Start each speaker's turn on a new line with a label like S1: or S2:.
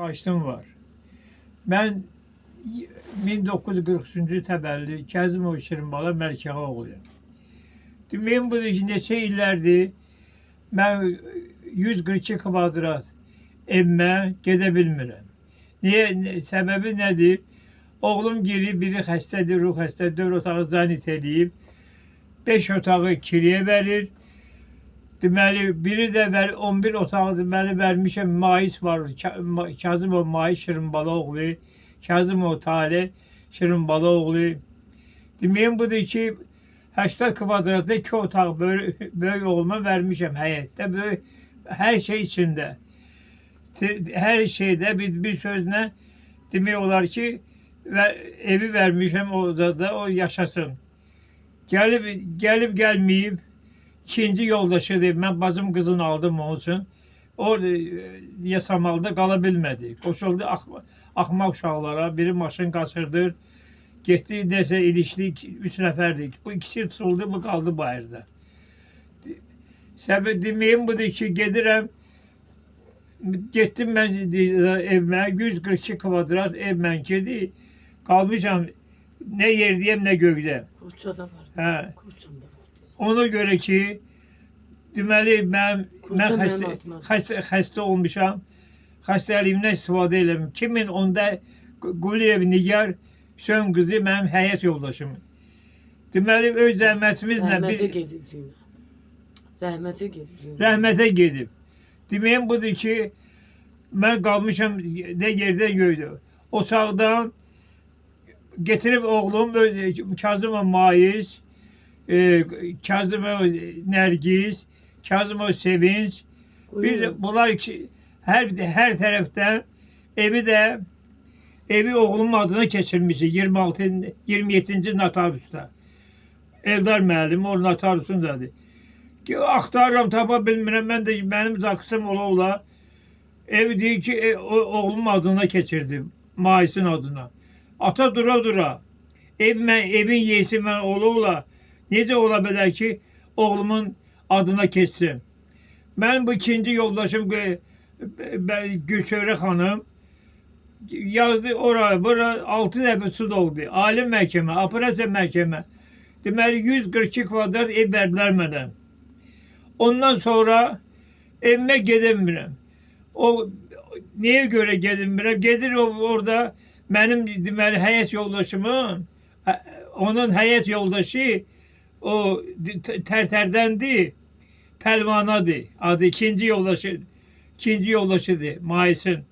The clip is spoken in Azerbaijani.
S1: Açlığım var. Ben 1943-cü təvəllüd Kəzimov Şirinbala Məlkəğa oğluyam. Deməyin budur ki, neçə illərdir mən 142 kvadrat evimə gedə bilmirəm. Səbəbi nədir? Oğlum girir, biri xəstədir, ruh xəstədir, 4 otağı zanit eləyib, 5 otağı kiriyə verir. Deməli, biri də 11 otağı deməli vermişəm, mais var, Kazımov Mais Şirinbala oğlu, Kazımov Taleh Şirinbala oğlu. Deməyim budur ki, 80 kvadratda 2 otaq böyük oğluma vermişəm həyətdə, böyük, hər şey içində. Hər şeydə bir sözlə demək olar ki, evi vermişəm odada, o yaşasın. Gəlib gəlməyib, İkinci yoldaşıdır. Mən bacım qızını aldım onun üçün. O Yasamalda qala bilmədi. Qoşuldu axmaq uşaqlara. Biri maşın qaçırdır. Getdi, nəsə ilişdi. 3 nəfərdik. Bu ikisi tutuldu, bu qaldı bayırda. Səbəb deməyim budur ki, gedirəm. Getdim mən evimə. 142 kvadrat ev mən gedi. Qalmışam nə yerdəyəm, nə göydə.
S2: Kurçada var.
S1: Hə.
S2: Kurçumda var.
S1: Ona görə ki, deməli, mən xəstə olmuşam, xəstəliyimdən istifadə eləməm. 2010-da Quliyev Nigar Sön qızı mənim həyat yoldaşım. Deməli, öz zəhmətimizlə rəhmətə gedib. Deməyim budur ki, mən qalmışam nə yerdə göydə. Ocaqdan getirib oğlum Kazımov Mais, Kazımov Nərgiz, Kazımov Sevinç, bir de bunlar hər tərəfdən evi oğlumun adına keçirmişik 27-ci notariusda. Eldar müəllim, o notariusundadır. Axtarıram, tapa bilmirəm, mən də mənim zaksım ola. Evi deyir ki, oğlumun adına keçirdim, Maisin adına. Ata dura, evin yeyisi mən ola. Necə ola bilər ki, oğlumun adına keçsin? Mən bu ikinci yoldaşım Gülçövrə xanım yazdı oraya, bura 6 dəfə sud oldu. Ali məhkəmə, operasiya məhkəmə. Deməli, 142 kvadrat ev verdilər mənə. Ondan sonra evimə gedəmirəm. O, niyə görə gedəmirəm? Gedir orada mənim deməli həyat yoldaşımın, onun həyat yoldaşı o Tərtərdəndir, Pəlvanadır. Adı ikinci yoldaşıdır, Maisin.